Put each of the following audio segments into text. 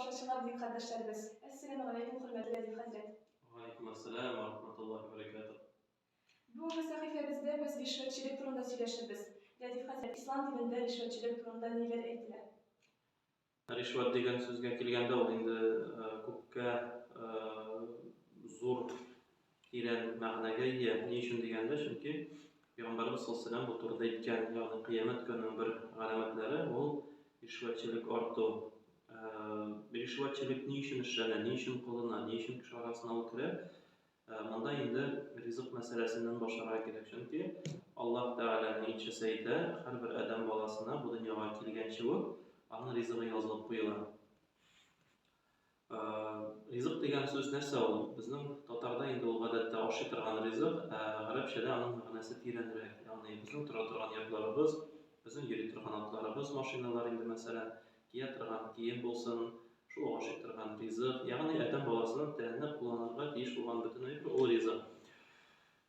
Şaşırlar büyük kardeşlerimiz. Esselamu Aleyküm hürmetli Latif Hazret. Aleyküm selam ve rahmetullahi ve berekatuhu. Bu mesafemizde biz rüşvetçilik turunda söyleşiriz. Latif Hazret, İslam dininde rüşvetçilik turunda neler ettiler? Rishvat degan so'zga kelganda u endi ko'pga zo'r teran ma'noga ega. Ne uchun deganda, chunki Payg'ambarimiz sollallohu alayhi vasallam bu turda aytgan, ya'ni qiyomat kuni bir alomatlari u rishvatchilik ortuv. Rishvatchilik ne uchun ishlanadi, ne uchun qilinadi, ne uchun kishi orasiga olib kirib, bunda endi rizq masalasidan boshlash kerak. Chunki Alloh taolaning aytishida har bir odam bolasini bu dunyoga kelgancha u Allah'ın rizqi yozilib qo'yiladi. Rizq degan so'z narsa u? Bizning Totarda endi u odatda oshib turgan rizq, arabchada uning ma'nosi teranroq. Ya'ni bizning tura turgan yerlarimiz, bizning yuri turgan otlarimiz, mashinalar endi masalan kiya turgan kiyim bo'lsin, shu oshib turgan rizq, ya'ni odam bolasining tanini qo'llanishga tegish bo'lgan butun u rizq.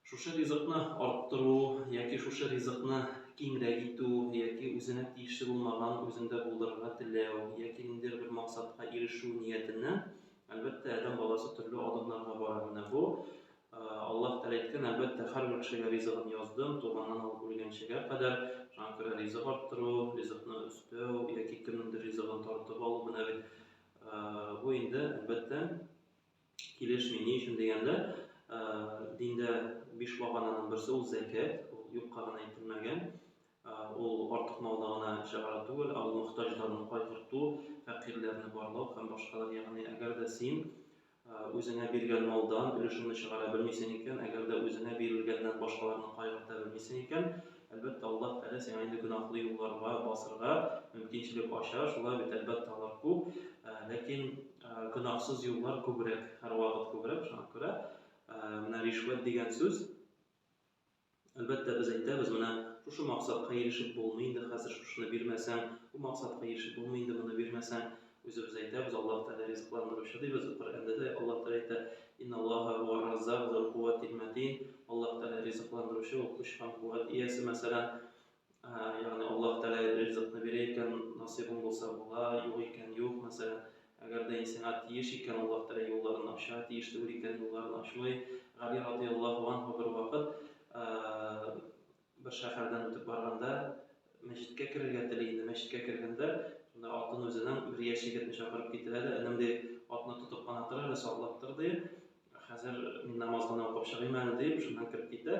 Şuşa rizqni orttiruv yoki şuşa rizqni kengroq etuv yoki o'zini tegishli bo'lmagan o'zida bo'ldirishga tilav yoki nimadir bir maqsadga erishuv niyatidan albatta odam bolasi turli odamlarga boradi. Bu Alloh taolo aytgan, albatta har bir kishiga rizqni yozdim, tug'andan olib o'lganchaga qadar shunga ko'ra rizq orttiruv, rizqni o'stav yoki kimnidir rizqini tortib olib bu endi albatta kelishmaydi. Shunday deganda dinda 5 bag'onadan birisi u zakat, u yo'qqagan aytilmagan. U ortiq mollarni chiqaratuv, al muhtojlarni qo'ydirtuv, faqirlarni borlab ham boshqalar, ya'ni agarda sen o'zingga bergan moldan ulushini chiqara bilmaysan ekan, agarda o'zingga berilgandan boshqalarni qo'ydirta bilmaysan ekan, albatta Alloh taolo senga endi gunohli yo'llarga bosirga mumkinchilik oshar, shular albatta ular ko'p, lekin gunohsiz yo'llar ko'proq, har vaqt ko'proq. Shunga ko'ra mana rishvat degan so'z albatta biz aytamiz, mana shu maqsadga erishib bo'lmaydi, hozir shuni bermasam, bu maqsadga erishib bo'lmaydi, buni bermasam, o'zi biz aytamiz, Alloh taolo rizqlantiruvchi deymiz. Qur'onda Alloh taolo aytadi: "Innalloha huvar-razzaq zul quvvatil matin." Alloh taolo rizqlantiruvchi, u kuch ham quvvat egasi. Masalan, ya'ni Alloh taolo rizqni berar ekan, nasibing bo'lsa bo'lar, yo'q ekan yo'q. Masalan, agarda insonga tegish ekan, Alloh taolo yo'llarini ochadi, tegishli ekan yo'llarini ochmay. Ali radhiyallohu anhu bir vaqt bir shahardan o'tib borganda masjidga kirishga tilaydi. Masjidga kirganda shunda otni o'zidan bir yosh yigitni chaqirib ketiladi. Anamdek otni tutib qana turadi, sog'lab turdi. Hozir men namozni o'qib chiqayman deb shundan kirib ketdi.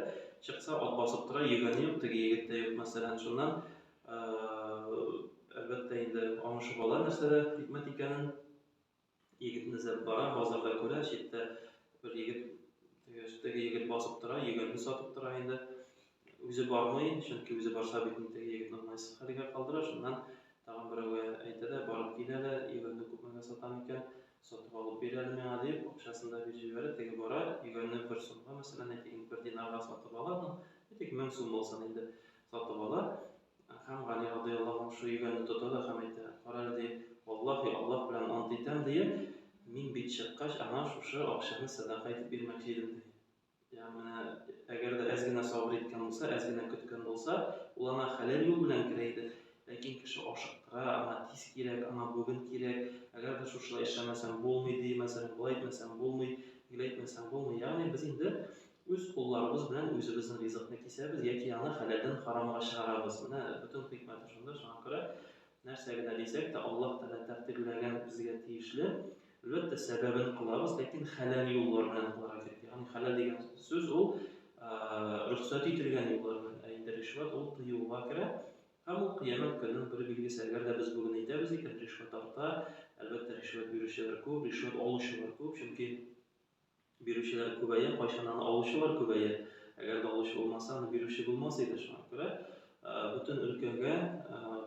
Chiqsa ot bosib turar, yegani yo'q, tegi yigitda yo'q. Masalan, shundan albatta endi ana shu bola narsada hikmat ekanini yigitni izlab borib, bozorda ko'ra, chetda bir yigit bosib turar, yeganini sotib turar endi. O'zi bormay, chunki o'zi borsa bitnidagi yigitni olmaysiz xariga qoldirar. Shundan tag'in birovga aytadi, borib keladi, yeganni ko'pmaga sotam ekan, sotib olib beradi menga deb, o'xshasida berib yuboradi. Tegi boradi, yeganni 1 so'mga, masalan, ayting 1 dinarga sotib oladi. Ayting 1000 so'm bo'lsa endi sotib oladi. Ham Ali radhiyallohu anhu shu yeganni tutadi, ham aytadi, qaradi, "Vallohi Alloh bilan ant etam" deyib, men bet chiqqach, ana shu oqshomni sadaqa etib bermoqchi edim deydi. Ya'ni agarda ozgina sabr etgan bo'lsa, ozgina kutgan bo'lsa, ularga halol yo'l bilan kiraydi. Lekin kishi oshiqtira, ama tez kerak, ama bugun kerak. Agarda shu ishlar ishlamasam bo'lmaydi, masalan, bu aytmasam bo'lmaydi, bu aytmasam bo'lmaydi. Ya'ni biz endi o'z qo'llarimiz bilan o'zimizni rizqni kesamiz yoki yana haloldan haromga chiqaramiz. Mana butun hikmati shunda. Shunga ko'ra narsaga desak-da, Alloh taolo taqdirlagan bizga tegishli albatta sababini qilamiz, lekin halol yo'llar bilan qilamiz. Ya'ni halol degan so'z u ruxsat etilgan yo'llar bilan. Endi rishvat u yo'lga kiradi. Ham u qiyomat kunining bir belgisi. Agarda biz bugun aytamiz ekan, rishvat orta, albatta rishvat beruvchilar ko'p, rishvat oluvchilar ko'p, chunki beruvchilar ko'payib, qo'shonlarni oluvchilar ko'payib. Agarda oluvchi bo'lmasa, uni beruvchi bo'lmas edi. Shunga ko'ra butun o'lkaga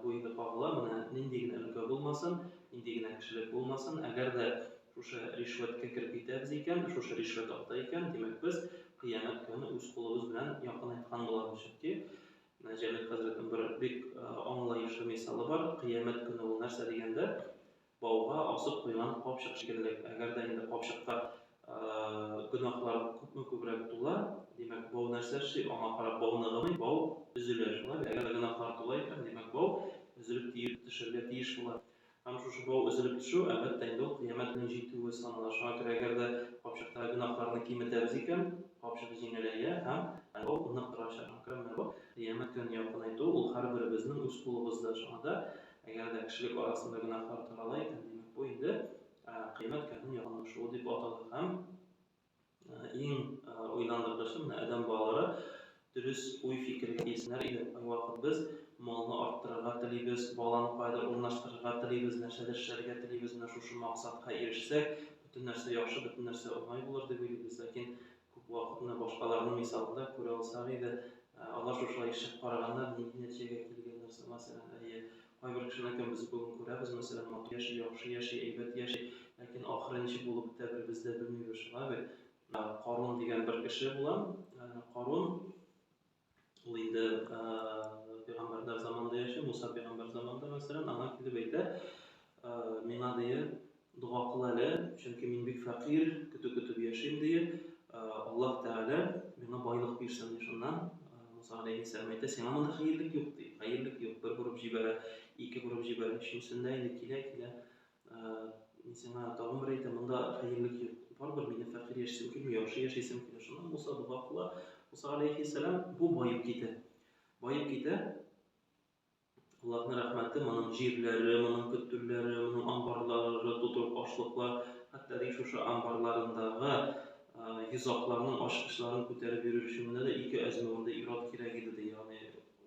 bu endi bog'lab, mana nindagina o'lka bo'lmasin, nindagina kishilik bo'lmasin. Agarda o'sha rishvatga kirib ketamiz ekan, o'sha rishvat orta ekan, demak biz qiyomat kuni o'z qo'limiz bilan yaqin aytgan bo'lamiz. Chunki Jalil Hazratning bir bek anlayışlı misali bor. Qiyomat kuni u narsa deganda bog'ga osib qo'ygan qopshiq shekilli. Agarda endi qopshiqqa gunohlar ko'proq to'la, demak bu narsa ona qarab bog'ni bog' uzilar. Agar gunohlar to'la ekan, demak bog' uzilib tishirga tegish bo'ladi. Hem şu bol üzülüp düşü, elbette indi o kıyamet bilen jituwy sanalar. Şoňa görä egerde papşykda günahlarını kimetebez eken, papşyk jineleýe hem o ynykdyraşar. Şoňa bu kıyamet günü ýokun aýdy, ul har birimizniň üst gulubuzda. Şoňa egerde kişilik arasynda günahlar taraly, demek bu indi kıyamet günü ýokun diýip ataly hem iň oýlandyrgyçy adam balary dürüst uý fikirli kesler ýa wagt biz malyny artdyrarga dileýiz, balany paýda urnaşdyrarga dileýiz, näşedir şerge dileýiz, näşe şu maksatga erişsek, bütün näse ýaxşy, bütün näse oňay bolar diýip dileýiz. Lakin köp wagtynda başgalarynyň misalында görä alsak edi, Allah şuşa işip baraganda netijege kelgen näse masalan, bir kişilerden biz bugün göräbiz, masalan, mutlu ýaşy, ýaxşy ýaşy, eýbet ýaşy, lakin ahyryn işi bolup da bizde bilmeýär şuňa. Qarun diýen bir kişi bolan, Qarun ol indi Peygamberler zamanında yaşıyor, Musa Peygamber zamanında mesela ana kilip eýdi, meňa diýip duga kıl hele, çünki men bek fakir, kötü ýaşaýym diýip, Allah Teala meňe baýlyk bersin şondan. Musa aleyhisselam aýtdy, seňa munda haýyrlyk ýok diýip, haýyrlyk ýok, bir gurup jibere, iki gurup jibere, şunsunda indi kile, men seňa dagym bir aýtym, munda haýyrlyk ýok. Barbyr meni fakir ýaşaýsym kelmiyor, ýaxşy ýaşaýsym kelýär. Şondan Musa duga kıla, Musa aleyhisselam bu baýyp gitdi. Allah'ın rahmeti, manın jirleri, manın küttürleri, manın ambarları, tutup aşlıklar, hatta da şu ambarlarındağı yüzaklarının, aşkışların küterip yürüyüşümünde de iki ezmevinde irat kirek edildi. Yani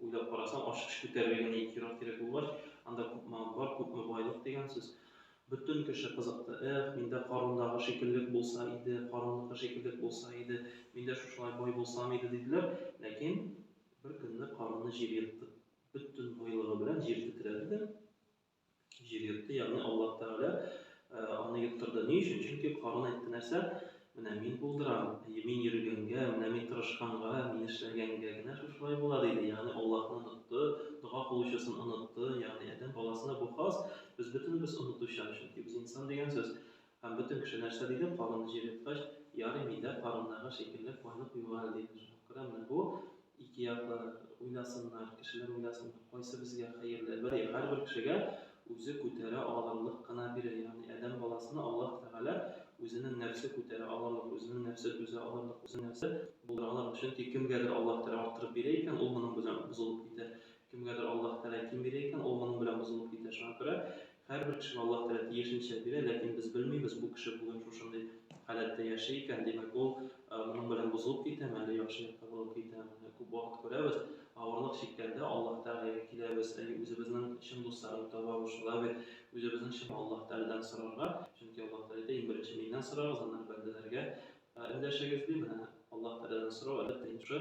uylap barasam aşkış küterip iki irat kirek olmaz. Anda köp mal var, köp baylyk degen söz. Bütün kişi kızıktı. Minde Qarundağı şekillik bolsa idi, Qarundağı şekillik bolsa idi, minde şuşalay boy bolsam idi dediler. Lakin bir günde Qarunny jer ýetdi. Bütün boylygy bilen jer titredi. Jer ýetdi, ýagny Allah Teala ony ýetdirdi. Ne üçin? Çünki Qarun aýtdy näse, mene men bulduram, men ýürgenge, mene men tyrşganga, men işlegenge gene şuşulay bolady diýdi. Ýagny Allahny unutdy, duga kıluşysyny unutdy. Ýagny adam balasyna bu has, biz unutuşan, çünki biz insan degen söz. Hem bütün kişi näse diýdi, Qarunny jer ýetdiň, ýary mide Qarundaga şekillik boýlyk ýuwal diýdi. Şoňa bu iki ýakly uýlasynlar, kişiler uýlasyn, goýsa bizge haýyrly. Her bir kişige özü kötere alyrlyk gana birer. Ýagny adam balasyna Allah Teala özüniň nefsi kötere alyrlyk, özüniň nefsi düze alyrlyk, özüniň nefsi buldura alyrlyk. Şonti kimgedir Allah Teala artyryp berýän, ol munyň bilen buzulup giter. Kimgedir Allah Teala kim berýän, ol munyň bilen buzulup giter. Şoňa görä her bir kişi Allah Teala diýişinçe berer, lakin biz bilmeýiz bu kişi bugün şuşunday halatda ýaşaýkan, demek ol munyň bilen buzulup giter, mäli ýaxşy ýakda bolup giter. Bu wagt görebiz, awrlyk şekilde Allah Teala'ya kilebiz, özübizniň şin dostlaryny taba boşulary, özübizniň şin Allah Teala'dan sorarga, çünki Allah Teala iň birinçi menden sorarys, ondan bendelerge endeşegiz diýip, Allah Teala'dan sorar, albatta şu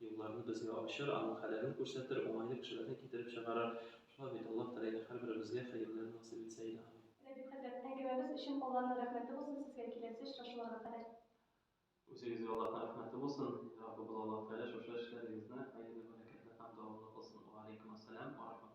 ýollarny bizge açar, anyň halalyn görsetir, oňaýly kişilerden ketirip çygarar. Şoňa bit Allah Teala her birimizge haýyrlary nasyp etseýdi. Rabbim Hazret ängimemiz üçin Allah'ın rahmeti bolsun, sizge kilerse şaşmalarga kadar. Özüňizge Allah'tan rahmeti bolsun. Rabbim Allah Teala şu işleriňizde haýyrly bereketli hem dowamly bolsun. Wa aleykum assalam wa